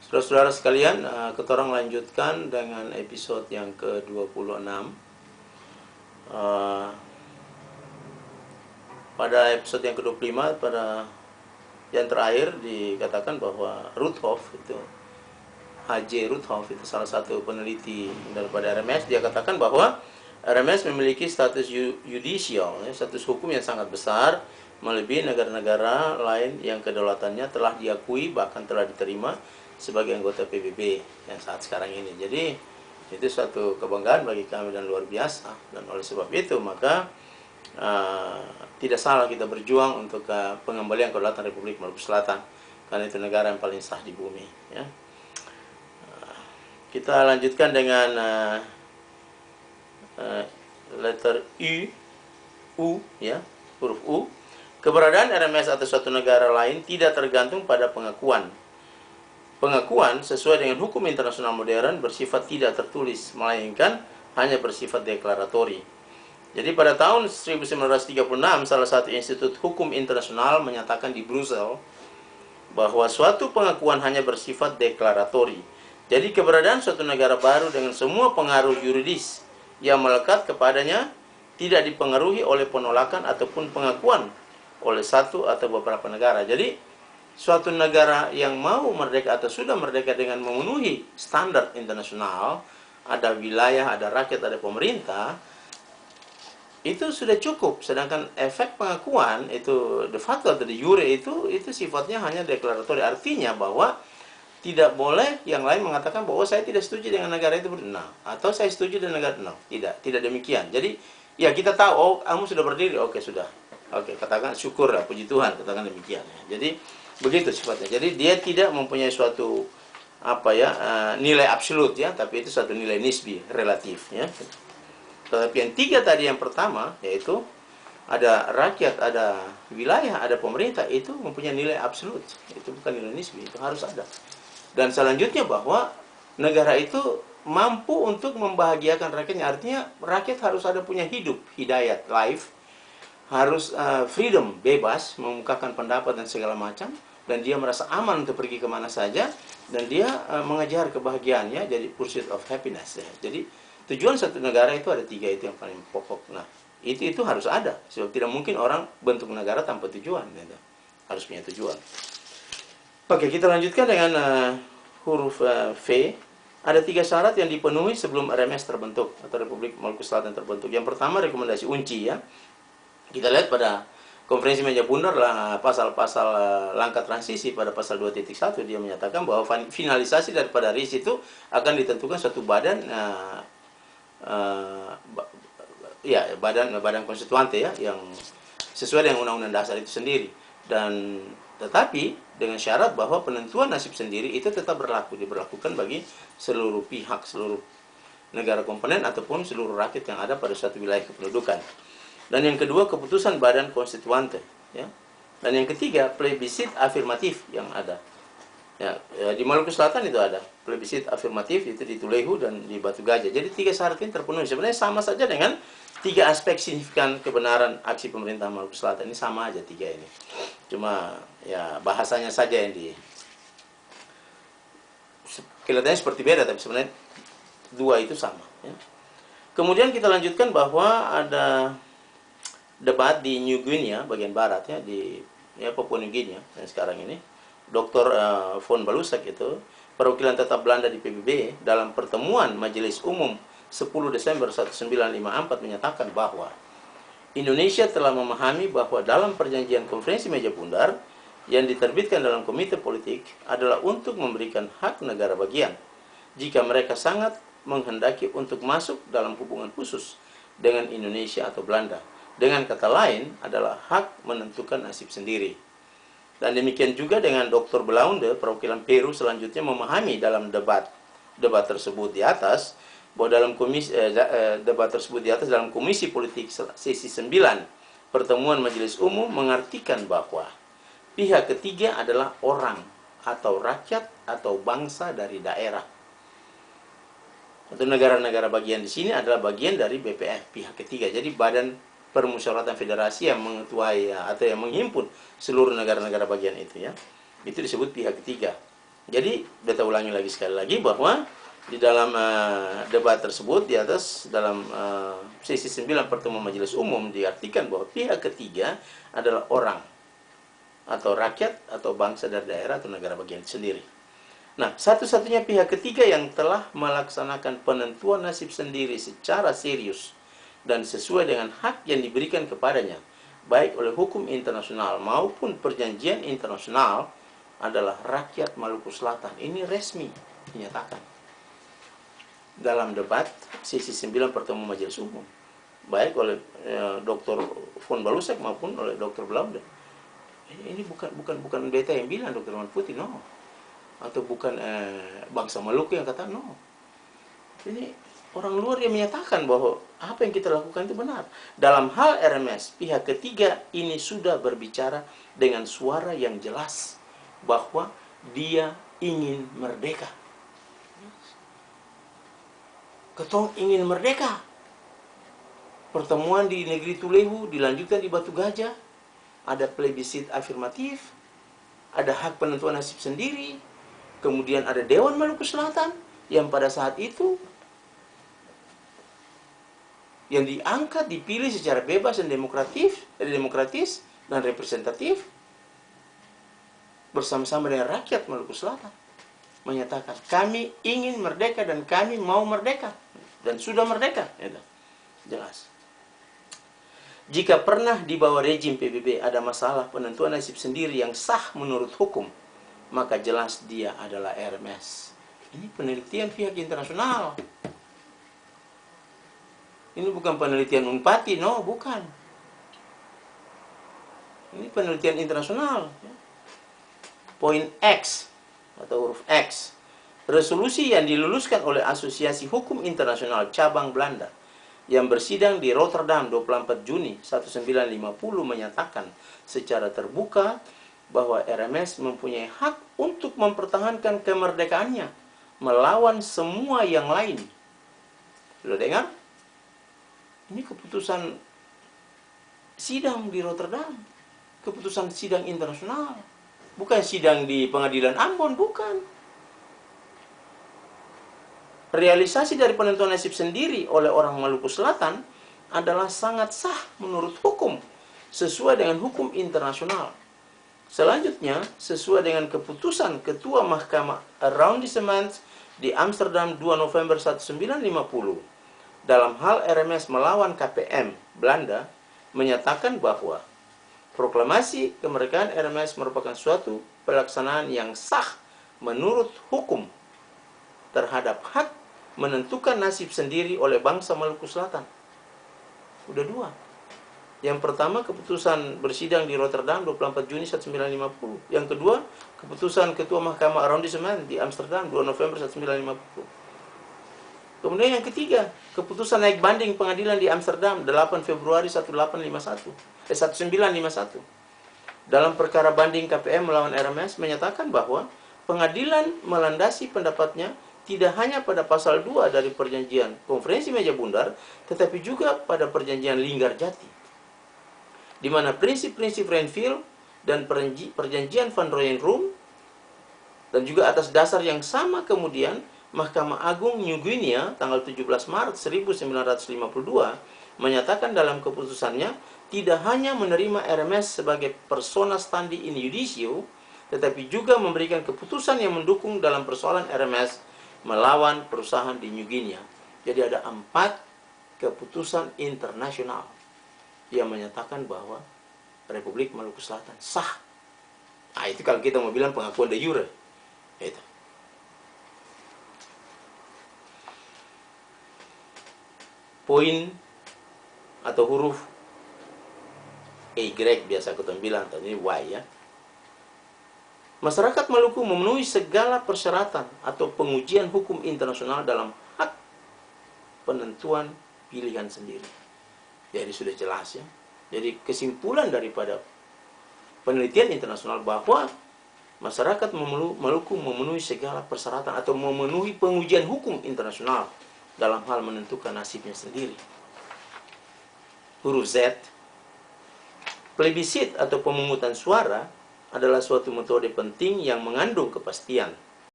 Saudara-saudara sekalian, kita orang lanjutkan dengan episode yang ke-26. Pada episode yang ke-25, pada yang terakhir dikatakan bahwa Ruthoff itu, H.J. Ruthoff itu salah satu peneliti daripada RMS, dia katakan bahwa RMS memiliki status yudisial, status hukum yang sangat besar, melebihi negara-negara lain yang kedaulatannya telah diakui bahkan telah diterima sebagai anggota PBB yang saat sekarang ini. Jadi itu suatu kebanggaan bagi kami dan luar biasa. Dan oleh sebab itu maka tidak salah kita berjuang untuk pengembalian kedaulatan Republik Maluku Selatan, karena itu negara yang paling sah di bumi. Ya. Kita lanjutkan dengan letter U, ya, huruf U. Keberadaan RMS atau suatu negara lain tidak tergantung pada pengakuan. Pengakuan sesuai dengan hukum internasional modern bersifat tidak tertulis, melainkan hanya bersifat deklaratori. Jadi pada tahun 1936, salah satu institut hukum internasional menyatakan di Brussels bahwa suatu pengakuan hanya bersifat deklaratori. Jadi keberadaan suatu negara baru dengan semua pengaruh yuridis yang melekat kepadanya tidak dipengaruhi oleh penolakan ataupun pengakuan oleh satu atau beberapa negara. Jadi suatu negara yang mau merdeka atau sudah merdeka dengan memenuhi standar internasional, ada wilayah, ada rakyat, ada pemerintah, itu sudah cukup. Sedangkan efek pengakuan itu de facto atau de jure itu sifatnya hanya deklaratori. Artinya bahwa tidak boleh yang lain mengatakan bahwa saya tidak setuju dengan negara itu, nah, atau saya setuju dengan negara, no, tidak demikian. Jadi ya kita tahu, oh kamu sudah berdiri, oke sudah, oke katakan syukur lah, puji Tuhan, katakan demikian. Jadi begitu sifatnya. Jadi dia tidak mempunyai suatu nilai absolut, ya, tapi itu satu nilai nisbi, relatif, ya. Tetapi yang tiga tadi, yang pertama yaitu ada rakyat, ada wilayah, ada pemerintah, itu mempunyai nilai absolut. Itu bukan nilai nisbi, itu harus ada. Dan selanjutnya bahwa negara itu mampu untuk membahagiakan rakyatnya. Artinya rakyat harus ada punya hidup, hidayat, life, harus freedom, bebas, mengungkapkan pendapat dan segala macam, dan dia merasa aman untuk pergi kemana saja, dan dia mengejar kebahagiaannya, jadi pursuit of happiness, ya. Jadi tujuan satu negara itu ada tiga, itu yang paling pokok. Nah, itu harus ada, sebab tidak mungkin orang bentuk negara tanpa tujuan, gitu. Harus punya tujuan. Oke, kita lanjutkan dengan huruf V. Ada tiga syarat yang dipenuhi sebelum RMS terbentuk atau Republik Maluku Selatan terbentuk. Yang pertama, rekomendasi UNCI, ya. Kita lihat pada konferensi meja bundar lah, pasal-pasal langkah transisi pada pasal 2.1 dia menyatakan bahwa finalisasi daripada RIS itu akan ditentukan suatu badan badan konstituante, ya, yang sesuai dengan undang-undang dasar itu sendiri. Dan tetapi dengan syarat bahwa penentuan nasib sendiri itu tetap diberlakukan bagi seluruh pihak, seluruh negara komponen ataupun seluruh rakyat yang ada pada suatu wilayah kependudukan. Dan yang kedua, keputusan badan konstituante, ya. Dan yang ketiga, plebisit afirmatif yang ada. Ya, di Maluku Selatan itu ada plebisit afirmatif, itu di Tulehu dan di Batu Gajah. Jadi tiga syarat ini terpenuhi. Sebenarnya sama saja dengan tiga aspek signifikan kebenaran aksi pemerintah Maluku Selatan. Ini sama aja tiga ini. Cuma ya bahasanya saja yang kelihatannya seperti beda, tapi sebenarnya dua itu sama, ya. Kemudian kita lanjutkan bahwa ada debat di New Guinea bagian barat, ya, di Papua New Guinea yang sekarang ini. Dr. von Balusak itu perwakilan tetap Belanda di PBB dalam pertemuan Majelis Umum 10 Desember 1954 menyatakan bahwa Indonesia telah memahami bahwa dalam perjanjian konferensi meja bundar yang diterbitkan dalam komite politik adalah untuk memberikan hak negara bagian jika mereka sangat menghendaki untuk masuk dalam hubungan khusus dengan Indonesia atau Belanda. Dengan kata lain adalah hak menentukan nasib sendiri. Dan demikian juga dengan Dr. Belaunde, perwakilan Peru, selanjutnya memahami dalam debat tersebut di atas, bahwa dalam debat tersebut di atas dalam Komisi Politik sesi 9 pertemuan Majelis Umum mengartikan bahwa pihak ketiga adalah orang atau rakyat atau bangsa dari daerah. Atau negara-negara bagian di sini adalah bagian dari BPF, pihak ketiga. Jadi badan permusyawaratan federasi yang mengetuai atau yang menghimpun seluruh negara-negara bagian itu, ya. Itu disebut pihak ketiga. Jadi, beta ulangi lagi sekali lagi bahwa di dalam debat tersebut di atas dalam sesi 9 pertemuan Majelis Umum diartikan bahwa pihak ketiga adalah orang atau rakyat atau bangsa dari daerah atau negara bagian sendiri. Nah, satu-satunya pihak ketiga yang telah melaksanakan penentuan nasib sendiri secara serius dan sesuai dengan hak yang diberikan kepadanya, baik oleh hukum internasional maupun perjanjian internasional, adalah rakyat Maluku Selatan. Ini resmi dinyatakan dalam debat sesi 9 pertemuan Majelis Umum, baik oleh Dr. Von Balusek maupun oleh Dr. Blaude. Ini bukan beta yang bilang, Dr. Man Putih, no. Atau bukan bangsa Maluku yang kata, no. Ini orang luar yang menyatakan bahwa apa yang kita lakukan itu benar. Dalam hal RMS, pihak ketiga ini sudah berbicara dengan suara yang jelas bahwa dia ingin merdeka. Ketong ingin merdeka. Pertemuan di negeri Tulehu dilanjutkan di Batu Gajah. Ada plebisit afirmatif, ada hak penentuan nasib sendiri, kemudian ada Dewan Maluku Selatan yang pada saat itu yang diangkat, dipilih secara bebas dan demokratis dan representatif bersama-sama dengan rakyat Maluku Selatan, menyatakan kami ingin merdeka dan kami mau merdeka dan sudah merdeka. Jelas. Jika pernah di bawah rejim PBB ada masalah penentuan nasib sendiri yang sah menurut hukum, maka jelas dia adalah RMS. Ini penelitian pihak internasional. Ini bukan penelitian Unpati, no, bukan. Ini penelitian internasional. Poin X atau huruf X, resolusi yang diluluskan oleh Asosiasi Hukum Internasional Cabang Belanda yang bersidang di Rotterdam 24 Juni 1950 menyatakan secara terbuka bahwa RMS mempunyai hak untuk mempertahankan kemerdekaannya melawan semua yang lain. Sudah dengar? Ini keputusan sidang di Rotterdam, keputusan sidang internasional. Bukan sidang di pengadilan Ambon, bukan. Realisasi dari penentuan nasib sendiri oleh orang Maluku Selatan adalah sangat sah menurut hukum, sesuai dengan hukum internasional. Selanjutnya, sesuai dengan keputusan Ketua Mahkamah Arrondissement di Amsterdam 2 November 1950, dalam hal RMS melawan KPM Belanda, menyatakan bahwa proklamasi kemerdekaan RMS merupakan suatu pelaksanaan yang sah menurut hukum terhadap hak menentukan nasib sendiri oleh bangsa Maluku Selatan. Udah dua. Yang pertama, keputusan bersidang di Rotterdam 24 Juni 1950. Yang kedua, keputusan Ketua Mahkamah Arrondissement di Amsterdam 2 November 1950. Kemudian yang ketiga, keputusan naik banding pengadilan di Amsterdam 8 Februari 1951. Dalam perkara banding KPM melawan RMS menyatakan bahwa pengadilan melandasi pendapatnya tidak hanya pada pasal 2 dari perjanjian Konferensi Meja Bundar, tetapi juga pada perjanjian Linggarjati, di mana prinsip-prinsip Renville dan perjanjian Van Rooyen-Rum, dan juga atas dasar yang sama kemudian Mahkamah Agung New Guinea tanggal 17 Maret 1952 menyatakan dalam keputusannya tidak hanya menerima RMS sebagai persona standi in judicio, tetapi juga memberikan keputusan yang mendukung dalam persoalan RMS melawan perusahaan di New Guinea. Jadi ada 4 keputusan internasional yang menyatakan bahwa Republik Maluku Selatan sah. Nah, itu kalau kita mau bilang pengakuan de jure. Itu. Poin atau huruf Y biasa kita bilang, tadi Y ya. Masyarakat Maluku memenuhi segala persyaratan atau pengujian hukum internasional dalam hak penentuan pilihan sendiri. Jadi sudah jelas ya. Jadi kesimpulan daripada penelitian internasional bahwa masyarakat Maluku memenuhi segala persyaratan atau memenuhi pengujian hukum internasional dalam hal menentukan nasibnya sendiri. Huruf Z, plebisit atau pemungutan suara adalah suatu metode penting yang mengandung kepastian